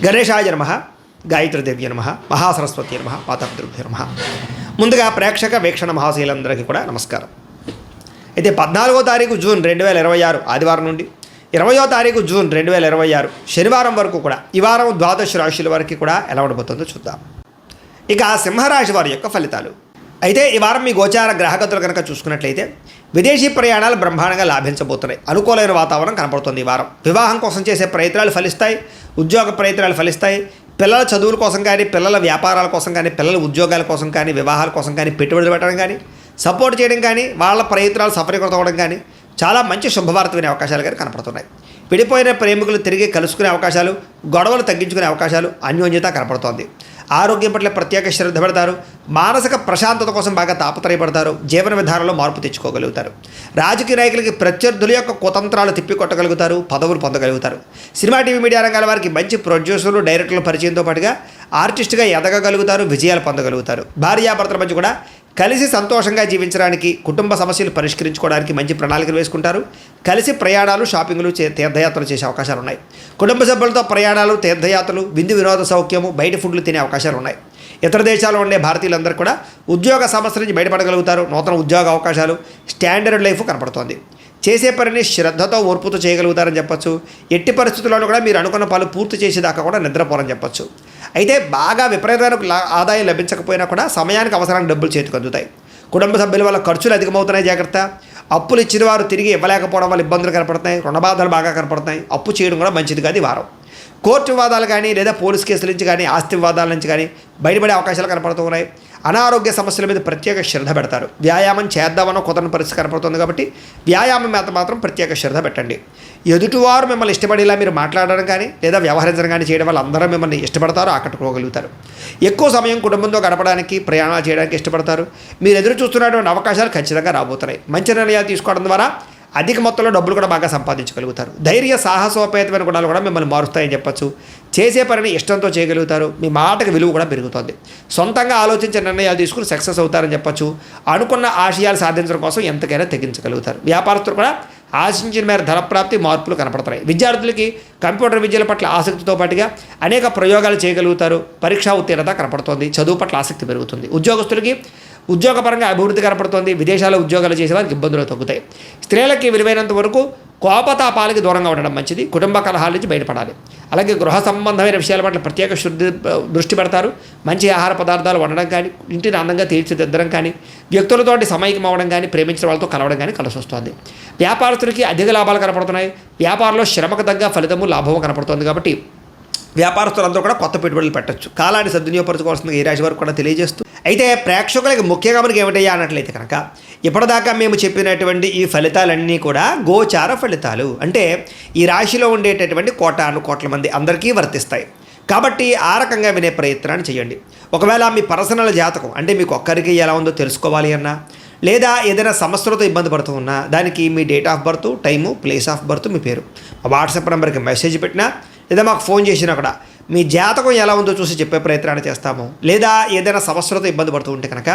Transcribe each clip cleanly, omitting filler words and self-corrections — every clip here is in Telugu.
గణేశాయ నమః, గాయత్రీదేవ్య నమః, మహాసరస్వతి నమః, మాతాపితృభ్యో నమః. ముందుగా ప్రేక్షక వీక్షణ మహాశీలందరికీ కూడా నమస్కారం. అయితే 14వ తారీఖు జూన్ 2026 ఆదివారం నుండి 20వ తారీఖు జూన్ 2026 శనివారం వరకు కూడా ఈ వారం ద్వాదశ రాశుల వరకు కూడా ఎలా ఉండబోతుందో చూద్దాం. ఇక సింహరాశి వారి యొక్క ఫలితాలు. అయితే ఈ వారం మీ గోచార గ్రహగతులు కనుక చూసుకున్నట్లయితే విదేశీ ప్రయాణాలు బ్రహ్మాండంగా లాభించబోతున్నాయి. అనుకూలమైన వాతావరణం కనపడుతుంది. ఈ వారం వివాహం కోసం చేసే ప్రయత్నాలు ఫలిస్తాయి, ఉద్యోగ ప్రయత్నాలు ఫలిస్తాయి. పిల్లల చదువుల కోసం కానీ, పిల్లల వ్యాపారాల కోసం కానీ, పిల్లల ఉద్యోగాల కోసం కానీ, వివాహాల కోసం కానీ, పెట్టుబడులు పెట్టడం కానీ, సపోర్ట్ చేయడం కానీ, వాళ్ళ ప్రయత్నాలు సఫలీకృతం అవ్వడం కానీ చాలా మంచి శుభవార్త వినే అవకాశాలు కానీ కనపడుతున్నాయి. విడిపోయిన ప్రేమికులు తిరిగి కలుసుకునే అవకాశాలు, గొడవలు తగ్గించుకునే అవకాశాలు, అన్యోన్యత కనపడుతోంది. ఆరోగ్యం పట్ల ప్రత్యేక శ్రద్ధ పెడతారు. మానసిక ప్రశాంతత కోసం బాగా తాపత్రయపడతారు. జీవన విధానంలో మార్పు తెచ్చుకోగలుగుతారు. రాజకీయ నాయకులకి ప్రత్యర్థుల యొక్క కుతంత్రాలు తిప్పికొట్టగలుగుతారు. పదవులు పొందగలుగుతారు. సినిమా టీవీ మీడియా రంగాల వారికి మంచి ప్రొడ్యూసర్లు, డైరెక్టర్ల పరిచయంతో పాటుగా ఆర్టిస్ట్గా ఎదగగలుగుతారు. విజయాలు పొందగలుగుతారు. భార్యాభర్తల మధ్య కూడా కలిసి సంతోషంగా జీవించడానికి, కుటుంబ సమస్యలు పరిష్కరించుకోవడానికి మంచి ప్రణాళికలు వేసుకుంటారు. కలిసి ప్రయాణాలు, షాపింగ్లు, తీర్థయాత్రలు చేసే అవకాశాలు ఉన్నాయి. కుటుంబ సభ్యులతో ప్రయాణాలు, తీర్థయాత్రలు, విందు వినోద సౌఖ్యము, బయట ఫుడ్లు తినే అవకాశాలు ఉన్నాయి. ఇతర దేశాల్లో ఉండే భారతీయులందరూ కూడా ఉద్యోగ సమస్యల నుంచి బయటపడగలుగుతారు. నూతన ఉద్యోగ అవకాశాలు, స్టాండర్డ్ లైఫ్ కనపడుతోంది. చేసే పనిని శ్రద్ధతో, ఓర్పుతో చేయగలుగుతారని చెప్పొచ్చు. ఎట్టి పరిస్థితుల్లోనూ కూడా మీరు అనుకున్న పనులు పూర్తి చేసేదాకా కూడా నిద్రపోరని చెప్పొచ్చు. అయితే బాగా విపరీతమైన ఆదాయం లభించకపోయినా కూడా సమయానికి అవసరానికి డబ్బులు చేతికి అందుతాయి. కుటుంబ సభ్యుల వల్ల ఖర్చులు అధికమవుతున్నాయి, జాగ్రత్త. అప్పులు ఇచ్చిన వారు తిరిగి ఇవ్వలేకపోవడం వల్ల ఇబ్బందులు కనపడుతున్నాయి. రుణబాధలు బాగా కనపడుతున్నాయి. అప్పు చేయడం కూడా మంచిది కాదు ఈ వారం. కోర్టు వివాదాలు కానీ, లేదా పోలీస్ కేసుల నుంచి కానీ, ఆస్తి వివాదాల నుంచి కానీ బయటపడే అవకాశాలు కనపడుతూ ఉన్నాయి. అనారోగ్య సమస్యల మీద ప్రత్యేక శ్రద్ధ పెడతారు. వ్యాయామం చేద్దామన్న కుదరని పరిస్థితి కనపడుతుంది కాబట్టి వ్యాయామం మీద మాత్రం ప్రత్యేక శ్రద్ధ పెట్టండి. ఎదుటివారు మిమ్మల్ని ఇష్టపడేలా మీరు మాట్లాడడం కానీ, లేదా వ్యవహరించడం కానీ చేయడం వల్ల అందరూ మిమ్మల్ని ఇష్టపడతారు, ఆకట్టుకోగలుగుతారు. ఎక్కువ సమయం కుటుంబంతో గడపడానికి, ప్రయాణాలు చేయడానికి ఇష్టపడతారు. మీరు ఎదురు చూస్తున్నటువంటి అవకాశాలు ఖచ్చితంగా రాబోతున్నాయి. మంచి నిర్ణయాలు తీసుకోవడం ద్వారా అధిక మొత్తంలో డబ్బులు కూడా బాగా సంపాదించగలుగుతారు. ధైర్య, సాహసోపేతమైన గుణాలు కూడా మిమ్మల్ని మారుస్తాయని చెప్పచ్చు. చేసే పనిని ఇష్టంతో చేయగలుగుతారు. మీ మాటకు విలువ కూడా పెరుగుతుంది. సొంతంగా ఆలోచించే నిర్ణయాలు తీసుకుని సక్సెస్ అవుతారని చెప్పచ్చు. అనుకున్న ఆశయాలు సాధించడం కోసం ఎంతకైనా తెగించగలుగుతారు. వ్యాపారస్తులు కూడా ఆశించిన మేర ధనప్రాప్తి, మార్పులు కనపడతాయి. విద్యార్థులకి కంప్యూటర్ విద్యల పట్ల ఆసక్తితో పాటుగా అనేక ప్రయోగాలు చేయగలుగుతారు. పరీక్షా ఉత్తీర్ణత కనపడుతోంది. చదువు పట్ల ఆసక్తి పెరుగుతుంది. ఉద్యోగస్తులకి ఉద్యోగపరంగా అభివృద్ధి కనపడుతోంది. విదేశాల్లో ఉద్యోగాలు చేసే వారికి ఇబ్బందులు తగ్గుతాయి. స్త్రీలకి విలువైనంత వరకు కోపతాపాలకి దూరంగా ఉండడం మంచిది. కుటుంబ కలహాల నుంచి బయటపడాలి. అలాగే గృహ సంబంధమైన విషయాల పట్ల ప్రత్యేక దృష్టి పెడతారు. మంచి ఆహార పదార్థాలు వండడం కానీ, ఇంటిని అందంగా తీర్చిదిద్దడం కానీ, వ్యక్తులతోటి సమైక్యం అవ్వడం కానీ, ప్రేమించిన వాళ్ళతో కలవడం కానీ కలిసి వస్తుంది. వ్యాపారస్తులకి అధిక లాభాలు కనపడుతున్నాయి. వ్యాపారంలో శ్రమకు తగ్గ ఫలితము, లాభము కనపడుతుంది. కాబట్టి వ్యాపారస్తులందరూ కూడా కొత్త పెట్టుబడులు పెట్టచ్చు. కాలాన్ని సద్వినియోగపరచుకోవాల్సింది ఈ రాశి వారికి కూడా తెలియజేస్తూ, అయితే ప్రేక్షకులకి ముఖ్యంగా మనకి ఏమిటయ్యా అన్నట్లయితే కనుక ఇప్పటిదాకా మేము చెప్పినటువంటి ఈ ఫలితాలన్నీ కూడా గోచార ఫలితాలు. అంటే ఈ రాశిలో ఉండేటటువంటి కోట్ల మంది అందరికీ వర్తిస్తాయి. కాబట్టి ఆ రకంగా వినే ప్రయత్నాన్ని చేయండి. ఒకవేళ మీ పర్సనల్ జాతకం అంటే మీకు ఒక్కరికి ఎలా ఉందో తెలుసుకోవాలి అన్నా, లేదా ఏదైనా సమస్యలతో ఇబ్బంది పడుతూ ఉన్నా, దానికి మీ date of birth, time, place of birth, మీ పేరు వాట్సాప్ నెంబర్కి మెసేజ్ పెట్టినా, లేదా మాకు ఫోన్ చేసినా కూడా మీ జాతకం ఎలా ఉందో చూసి చెప్పే ప్రయత్నాన్ని చేస్తాము. లేదా ఏదైనా సమస్యలతో ఇబ్బంది పడుతూ ఉంటే కనుక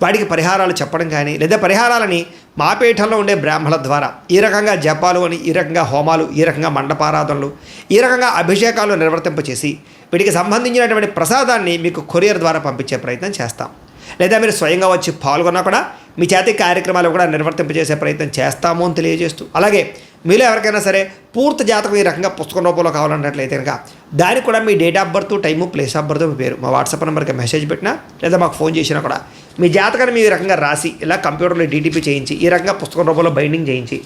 వాటికి పరిహారాలు చెప్పడం కానీ, లేదా పరిహారాలని మా పీఠంలో ఉండే బ్రాహ్మణుల ద్వారా ఈ రకంగా జపాలు అని, ఈ రకంగా హోమాలు, ఈ రకంగా మండపారాధనలు, ఈ రకంగా అభిషేకాలు నిర్వర్తింపచేసి వీటికి సంబంధించినటువంటి ప్రసాదాన్ని మీకు కొరియర్ ద్వారా పంపించే ప్రయత్నం చేస్తాం. లేదా మీరు స్వయంగా వచ్చి పాల్గొన్నా కూడా మీ చేతి కార్యక్రమాలు కూడా నిర్వర్తింపజేసే ప్రయత్నం చేస్తాము అని తెలియజేస్తూ, అలాగే మీలో ఎవరికైనా సరే పూర్తి జాతకం ఈ రకంగా పుస్తకం రూపంలో కావాలన్నట్లయితే కనుక దానికి కూడా మీ date of birth, time, place of birth, మీ పేరు మా వాట్సాప్ నెంబర్కి మెసేజ్ పెట్టినా, లేదా మాకు ఫోన్ చేసినా కూడా మీ జాతకాన్ని మీ రకంగా రాసి ఇలా కంప్యూటర్లో డీటీపీ చేయించి ఈ రకంగా పుస్తకం రూపంలో బైండింగ్ చేయించి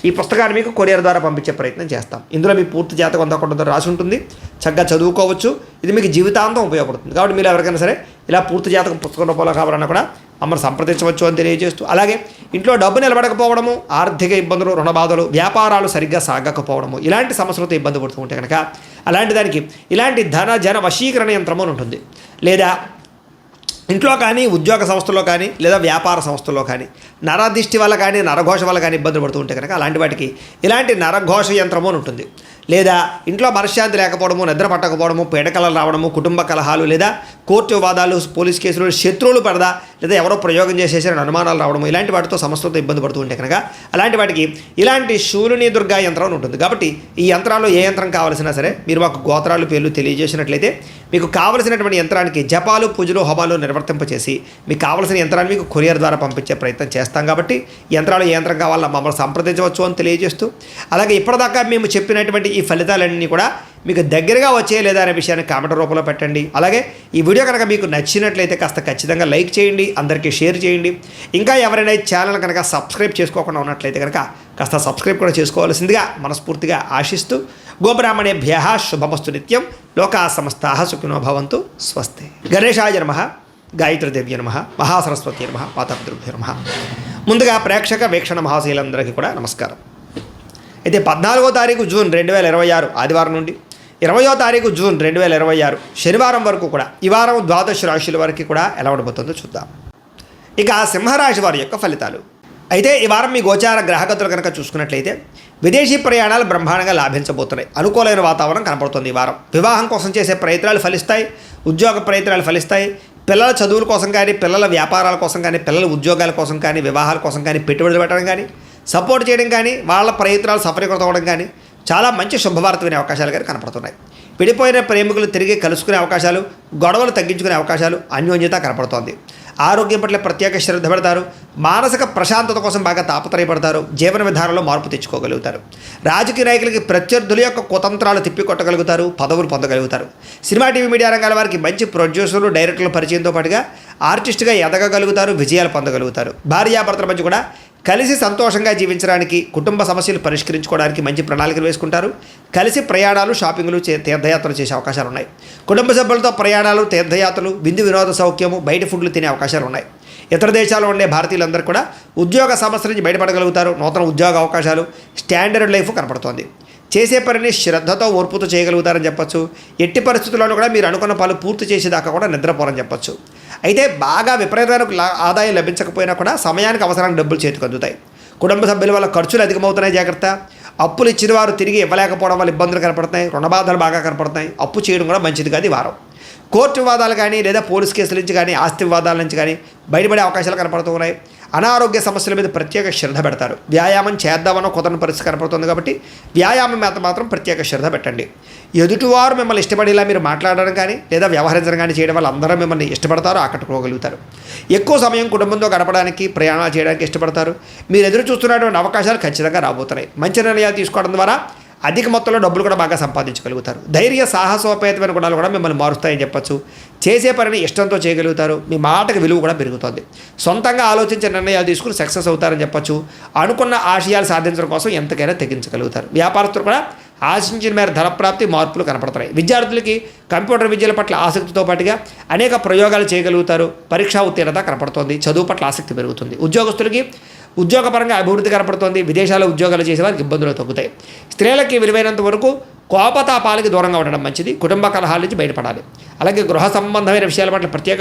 ఈ పుస్తకాన్ని మీకు కొరియర్ ద్వారా పంపించే ప్రయత్నం చేస్తాం. ఇందులో మీ పూర్తి జాతకం అంతా రాసి ఉంటుంది. చక్కగా చదువుకోవచ్చు. ఇది మీకు జీవితాంతం ఉపయోగపడుతుంది. కాబట్టి మీరు ఎవరికైనా సరే ఇలా పూర్తి జాతకం పుస్తకం రూపంలో కావాలన్నా కూడా మమ్మల్ని సంప్రదించవచ్చు అని తెలియజేస్తూ, అలాగే ఇంట్లో డబ్బు నిలబడకపోవడము, ఆర్థిక ఇబ్బందులు, రుణబాధలు, వ్యాపారాలు సరిగ్గా సాగకపోవడము, ఇలాంటి సమస్యలతో ఇబ్బంది పడుతూ ఉంటే కనుక అలాంటి దానికి ఇలాంటి జన వశీకరణ యంత్రము అని ఉంటుంది. లేదా ఇంట్లో కానీ, ఉద్యోగ సంస్థల్లో కానీ, లేదా వ్యాపార సంస్థల్లో కానీ నరదిష్టి వల్ల కానీ, నరఘోష వల్ల కానీ ఇబ్బందులు పడుతూ ఉంటే కనుక అలాంటి వాటికి ఇలాంటి నరఘోష యంత్రము అని ఉంటుంది. లేదా ఇంట్లో మనశ్శాంతి లేకపోవడము, నిద్ర పట్టకపోవడము, పీడకలలు రావడము, కుటుంబ కలహాలు, లేదా కోర్టు వివాదాలు, పోలీస్ కేసులు, శత్రువులు పడదా, లేదా ఎవరో ప్రయోగం చేసేసారని అనుమానాలు రావడము, ఇలాంటి వాటితో సమస్యలతో ఇబ్బంది పడుతూ ఉంటే కనుక అలాంటి వాటికి ఇలాంటి శూలిని దుర్గా యంత్రం ఉంటుంది. కాబట్టి ఈ యంత్రాల్లో ఏ యంత్రం కావాల్సినా సరే మీరు మాకు గోత్రాలు పేర్లు తెలియజేసినట్లయితే మీకు కావలసినటువంటి యంత్రానికి జపాలు, పూజలు, హోమాలు నిర్వర్తింపచేసి మీకు కావలసిన యంత్రాన్ని మీకు కొరియర్ ద్వారా పంపించే ప్రయత్నం చేస్తాం. కాబట్టి యంత్రాలు ఏ యంత్రం కావాలన్నా మమ్మల్ని సంప్రదించవచ్చు అని తెలియజేస్తూ, అలాగే ఇప్పటిదాకా మేము చెప్పినటువంటి ఈ ఫలితాలన్నీ కూడా మీకు దగ్గరగా వచ్చే లేదా అనే విషయాన్ని కామెంట్ రూపంలో పెట్టండి. అలాగే ఈ వీడియో కనుక మీకు నచ్చినట్లయితే కాస్త ఖచ్చితంగా లైక్ చేయండి, అందరికీ షేర్ చేయండి. ఇంకా ఎవరైనా ఈ ఛానల్ కనుక సబ్స్క్రైబ్ చేసుకోకుండా ఉన్నట్లయితే కనుక కాస్త సబ్స్క్రైబ్ కూడా చేసుకోవాల్సిందిగా మనస్ఫూర్తిగా ఆశిస్తూ, గోబ్రాహ్మణేభ్యః శుభమస్తు నిత్యం, లోకా సమస్తాః సుఖినో భవంతు, స్వస్తి. గణేశాయ నమః, గాయత్రీదేవ్య నమః, మహాసరస్వతి నమః, పాతాపితృభ్యో నమః. ముందుగా ప్రేక్షక వీక్షణ మహాశీలందరికీ కూడా నమస్కారం. అయితే 14వ తారీఖు జూన్ 2026 ఆదివారం నుండి 20వ తారీఖు జూన్ 2026 శనివారం వరకు కూడా ఈ వారం ద్వాదశ రాశుల వరకు కూడా ఎలా ఉండబోతుందో చూద్దాం. ఇక సింహరాశి వారి యొక్క ఫలితాలు. అయితే ఈ వారం మీ గోచార గ్రహగతులు కనుక చూసుకున్నట్లయితే విదేశీ ప్రయాణాలు బ్రహ్మాండంగా లాభించబోతున్నాయి. అనుకూలమైన వాతావరణం కనపడుతుంది. ఈ వారం వివాహం కోసం చేసే ప్రయత్నాలు ఫలిస్తాయి, ఉద్యోగ ప్రయత్నాలు ఫలిస్తాయి. పిల్లల చదువుల కోసం కానీ, పిల్లల వ్యాపారాల కోసం కానీ, పిల్లల ఉద్యోగాల కోసం కానీ, వివాహాల కోసం కానీ, పెట్టుబడులు పెట్టడం కానీ, సపోర్ట్ చేయడం కానీ, వాళ్ళ ప్రయత్నాలు సఫలీకృతం అవ్వడం కానీ చాలా మంచి శుభవార్త వినే అవకాశాలు కానీ కనపడుతున్నాయి. విడిపోయిన ప్రేమికులు తిరిగి కలుసుకునే అవకాశాలు, గొడవలు తగ్గించుకునే అవకాశాలు, అన్యోన్యత కనపడుతోంది. ఆరోగ్యం పట్ల ప్రత్యేక శ్రద్ధ పెడతారు. మానసిక ప్రశాంతత కోసం బాగా తాపత్రయపడతారు. జీవన విధానంలో మార్పు తెచ్చుకోగలుగుతారు. రాజకీయ నాయకులకి ప్రత్యర్థుల యొక్క కుతంత్రాలు తిప్పికొట్టగలుగుతారు. పదవులు పొందగలుగుతారు. సినిమా, టీవీ, మీడియా రంగాల వారికి మంచి ప్రొడ్యూసర్లు, డైరెక్టర్ల పరిచయంతో పాటుగా ఆర్టిస్ట్గా ఎదగగలుగుతారు. విజయాలు పొందగలుగుతారు. భార్యాభర్తల మధ్య కూడా కలిసి సంతోషంగా జీవించడానికి, కుటుంబ సమస్యలు పరిష్కరించుకోవడానికి మంచి ప్రణాళికలు వేసుకుంటారు. కలిసి ప్రయాణాలు, షాపింగ్లు, తీర్థయాత్రలు చేసే అవకాశాలు ఉన్నాయి. కుటుంబ సభ్యులతో ప్రయాణాలు, తీర్థయాత్రలు, విందు వినోద సౌఖ్యము, బయట ఫుడ్లు తినే అవకాశాలు ఉన్నాయి. ఇతర దేశాల్లో ఉండే భారతీయులందరూ కూడా ఉద్యోగ సమస్యల నుంచి బయటపడగలుగుతారు. నూతన ఉద్యోగ అవకాశాలు, స్టాండర్డ్ లైఫ్ కనపడుతోంది. చేసే పనిని శ్రద్ధతో, ఓర్పుతో చేయగలుగుతారని చెప్పొచ్చు. ఎట్టి పరిస్థితుల్లోనూ కూడా మీరు అనుకున్న పనులు పూర్తి చేసేదాకా కూడా నిద్రపోరని చెప్పొచ్చు. అయితే బాగా విపరీతమైన ఆదాయం లభించకపోయినా కూడా సమయానికి అవసరానికి డబ్బులు చేతికి అందుతాయి. కుటుంబ సభ్యుల వల్ల ఖర్చులు అధికమవుతున్నాయి, జాగ్రత్త. అప్పులు ఇచ్చిన వారు తిరిగి ఇవ్వలేకపోవడం వల్ల ఇబ్బందులు కనపడుతున్నాయి. రుణబాధలు బాగా కనపడుతున్నాయి. అప్పు చేయడం కూడా మంచిది కాదు ఈ వారం. కోర్టు వివాదాలు కానీ, లేదా పోలీస్ కేసుల నుంచి కానీ, ఆస్తి వివాదాల నుంచి కానీ బయటపడే అవకాశాలు కనపడుతూ ఉన్నాయి. అనారోగ్య సమస్యల మీద ప్రత్యేక శ్రద్ధ పెడతారు. వ్యాయామం చేద్దామన్న కుదరని పరిస్థితి కనపడుతుంది. కాబట్టి వ్యాయామం మీద మాత్రం ప్రత్యేక శ్రద్ధ పెట్టండి. ఎదుటివారు మిమ్మల్ని ఇష్టపడేలా మీరు మాట్లాడడం కానీ, లేదా వ్యవహరించడం కానీ చేయడం వల్ల అందరూ మిమ్మల్ని ఇష్టపడతారు, ఆకట్టుకోగలుగుతారు. ఎక్కువ సమయం కుటుంబంతో గడపడానికి, ప్రయాణాలు చేయడానికి ఇష్టపడతారు. మీరు ఎదురు చూస్తున్నటువంటి అవకాశాలు ఖచ్చితంగా రాబోతున్నాయి. మంచి నిర్ణయాలు తీసుకోవడం ద్వారా అధిక మొత్తంలో డబ్బులు కూడా బాగా సంపాదించగలుగుతారు. ధైర్య, సాహసోపేతమైన గుణాలు కూడా మిమ్మల్ని మారుస్తాయని చెప్పచ్చు. చేసే పనిని ఇష్టంతో చేయగలుగుతారు. మీ మాటకు విలువ కూడా పెరుగుతుంది. సొంతంగా ఆలోచించే నిర్ణయాలు తీసుకుని సక్సెస్ అవుతారని చెప్పచ్చు. అనుకున్న ఆశయాలు సాధించడం కోసం ఎంతకైనా తెగించగలుగుతారు. వ్యాపారస్తులు కూడా ఆశించిన మేర ధనప్రాప్తి, మార్పులు కనపడుతున్నాయి. విద్యార్థులకి కంప్యూటర్ విద్యల పట్ల ఆసక్తితో పాటుగా అనేక ప్రయోగాలు చేయగలుగుతారు. పరీక్షా ఉత్తీర్ణత కనపడుతోంది. చదువు పట్ల ఆసక్తి పెరుగుతుంది. ఉద్యోగస్తులకి ఉద్యోగపరంగా అభివృద్ధి కనపడుతోంది. విదేశాల్లో ఉద్యోగాలు చేసే వారికి ఇబ్బందులు తగ్గుతాయి. స్త్రీలకి విలువైనంత వరకు కోపతాపాలకి దూరంగా ఉండడం మంచిది. కుటుంబ కలహాల నుంచి బయటపడాలి. అలాగే గృహ సంబంధమైన విషయాల పట్ల ప్రత్యేక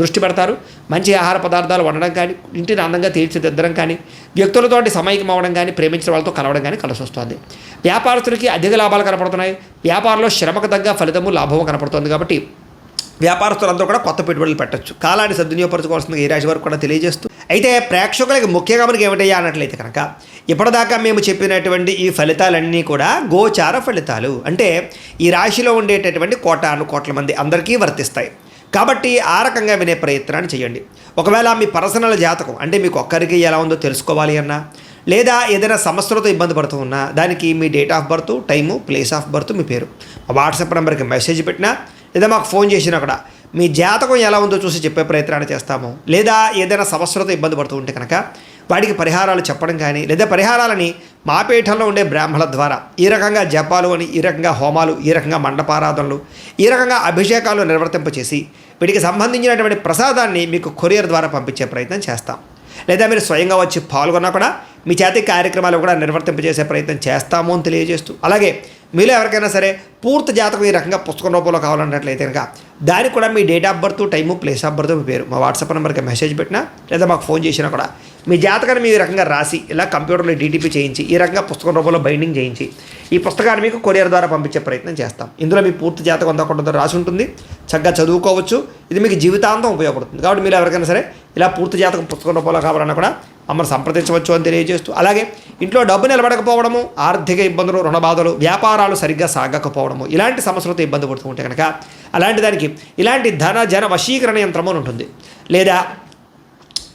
దృష్టి పెడతారు. మంచి ఆహార పదార్థాలు వండడం కానీ, ఇంటిని అందంగా తీర్చిదిద్దడం కానీ, వ్యక్తులతోటి సమైక్యం అవ్వడం కానీ, ప్రేమించిన వాళ్ళతో కలవడం కానీ కలిసి వస్తుంది. వ్యాపారస్తులకి అధిక లాభాలు కనపడుతున్నాయి. వ్యాపారంలో శ్రమకు తగ్గ ఫలితము, లాభము కనపడుతుంది. కాబట్టి వ్యాపారస్తులందరూ కూడా కొత్త పెట్టుబడులు పెట్టచ్చు. కాలాన్ని సద్వినియోగపరచుకోవాల్సింది ఈ రాశి వారికి కూడా తెలియజేస్తూ, అయితే ప్రేక్షకులకి ముఖ్యంగా మనకి ఏమిటయ్యా అన్నట్లయితే కనుక ఇప్పటిదాకా మేము చెప్పినటువంటి ఈ ఫలితాలన్నీ కూడా గోచార ఫలితాలు. అంటే ఈ రాశిలో ఉండేటటువంటి కోట్ల మంది అందరికీ వర్తిస్తాయి. కాబట్టి ఆ రకంగా వినే ప్రయత్నాన్ని చేయండి. ఒకవేళ మీ పర్సనల్ జాతకం అంటే మీకు ఒక్కరికి ఎలా ఉందో తెలుసుకోవాలి అన్నా, లేదా ఏదైనా సమస్యలతో ఇబ్బంది పడుతూ ఉన్నా, దానికి మీ date of birth, time, place of birth, మీ పేరు వాట్సాప్ నెంబర్కి మెసేజ్ పెట్టినా, లేదా మాకు ఫోన్ చేసినా కూడా మీ జాతకం ఎలా ఉందో చూసి చెప్పే ప్రయత్నాన్ని చేస్తాము. లేదా ఏదైనా సమస్యలతో ఇబ్బంది పడుతూ ఉంటే కనుక వాటికి పరిహారాలు చెప్పడం కానీ, లేదా పరిహారాలని మా పీఠంలో ఉండే బ్రాహ్మణుల ద్వారా ఈ రకంగా జపాలు అని, ఈ రకంగా హోమాలు, ఈ రకంగా మండపారాధనలు, ఈ రకంగా అభిషేకాలు నిర్వర్తింపచేసి వీటికి సంబంధించినటువంటి ప్రసాదాన్ని మీకు కొరియర్ ద్వారా పంపించే ప్రయత్నం చేస్తాం. లేదా మీరు స్వయంగా వచ్చి పాల్గొన్నా కూడా మీ చేతి కార్యక్రమాలు కూడా నిర్వర్తింపజేసే ప్రయత్నం చేస్తాము అని తెలియజేస్తూ, అలాగే మీలో ఎవరికైనా సరే పూర్తి జాతకం ఈ రకంగా పుస్తకం రూపంలో కావాలన్నట్లయితే కనుక దానికి కూడా మీ date of birth, time, place of birth, మీ పేరు మా వాట్సాప్ నెంబర్కి మెసేజ్ పెట్టినా, లేదా మాకు ఫోన్ చేసినా కూడా మీ జాతకాన్ని మీ రకంగా రాసి ఇలా కంప్యూటర్లో డీటీపీ చేయించి ఈ రకంగా పుస్తకం రూపంలో బైండింగ్ చేయించి ఈ పుస్తకాన్ని మీకు కొరియర్ ద్వారా పంపించే ప్రయత్నం చేస్తాం. ఇందులో మీ పూర్తి జాతకం అంతా కొంత రాసి ఉంటుంది, చక్కగా చదువుకోవచ్చు. ఇది మీకు జీవితాంతం ఉపయోగపడుతుంది. కాబట్టి మీరు ఎవరికైనా సరే ఇలా పూర్తి జాతకం పుస్తకం రూపంలో కావాలన్నా కూడా మమ్మల్ని సంప్రదించవచ్చు అని తెలియజేస్తూ, అలాగే ఇంట్లో డబ్బు నిలబడకపోవడము, ఆర్థిక ఇబ్బందులు, రుణ బాధలు, వ్యాపారాలు సరిగ్గా సాగకపోవడము, ఇలాంటి సమస్యలతో ఇబ్బంది పడుతూ ఉంటే కనుక అలాంటి దానికి ఇలాంటి ధన జన వశీకరణ యంత్రము అని ఉంటుంది. లేదా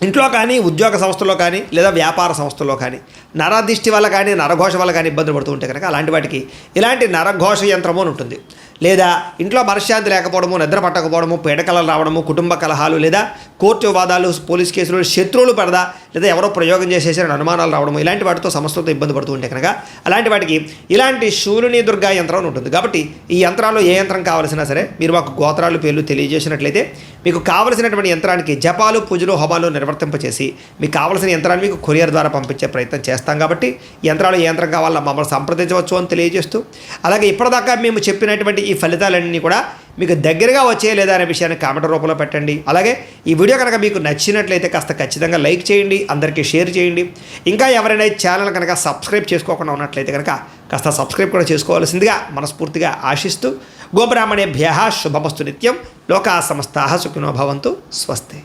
ఇంట్లో కానీ, ఉద్యోగ సంస్థల్లో కానీ, లేదా వ్యాపార సంస్థల్లో కానీ నరదిష్టి వల్ల కానీ, నరఘోష వల్ల కానీ ఇబ్బందులు పడుతూ ఉంటే కనుక అలాంటి వాటికి ఇలాంటి నరఘోష యంత్రము అని ఉంటుంది. లేదా ఇంట్లో మనశ్శాంతి లేకపోవడము, నిద్ర పట్టకపోవడము, పీడకలలు రావడము, కుటుంబ కలహాలు, లేదా కోర్టు వివాదాలు, పోలీస్ కేసులు, శత్రువులు పడదా, లేదా ఎవరో ప్రయోగం చేసేసారని అనుమానాలు రావడము, ఇలాంటి వాటితో సమస్యలతో ఇబ్బంది పడుతూ ఉంటే కనుక అలాంటి వాటికి ఇలాంటి శూలిని దుర్గా యంత్రం అని ఉంటుంది. కాబట్టి ఈ యంత్రాల్లో ఏ యంత్రం కావాల్సినా సరే మీరు మాకు గోత్రాలు పేర్లు తెలియజేసినట్లయితే మీకు కావలసినటువంటి యంత్రానికి జపాలు, పూజలు, హోమాలు నిర్వర్తింపచేసి మీకు కావలసిన యంత్రాన్ని మీకు కొరియర్ ద్వారా పంపించే ప్రయత్నం చేస్తాం. కాబట్టి యంత్రాలు ఏ యంత్రం కావాలో మమ్మల్ని సంప్రదించవచ్చు అని తెలియజేస్తూ, అలాగే ఇప్పటిదాకా మేము చెప్పినటువంటి ఈ ఫలితాలన్నీ కూడా మీకు దగ్గరగా వచ్చే లేదా అనే విషయాన్ని కామెంట్ రూపంలో పెట్టండి. అలాగే ఈ వీడియో కనుక మీకు నచ్చినట్లయితే కాస్త ఖచ్చితంగా లైక్ చేయండి, అందరికీ షేర్ చేయండి. ఇంకా ఎవరైనా ఈ ఛానల్ కనుక సబ్స్క్రైబ్ చేసుకోకుండా ఉన్నట్లయితే కనుక కాస్త సబ్స్క్రైబ్ కూడా చేసుకోవాల్సిందిగా మనస్ఫూర్తిగా ఆశిస్తూ, గోబ్రాహ్మణేభ్యః శుభమస్తు నిత్యం, లోకా సమస్తాః సుఖినో భవంతు, స్వస్తి.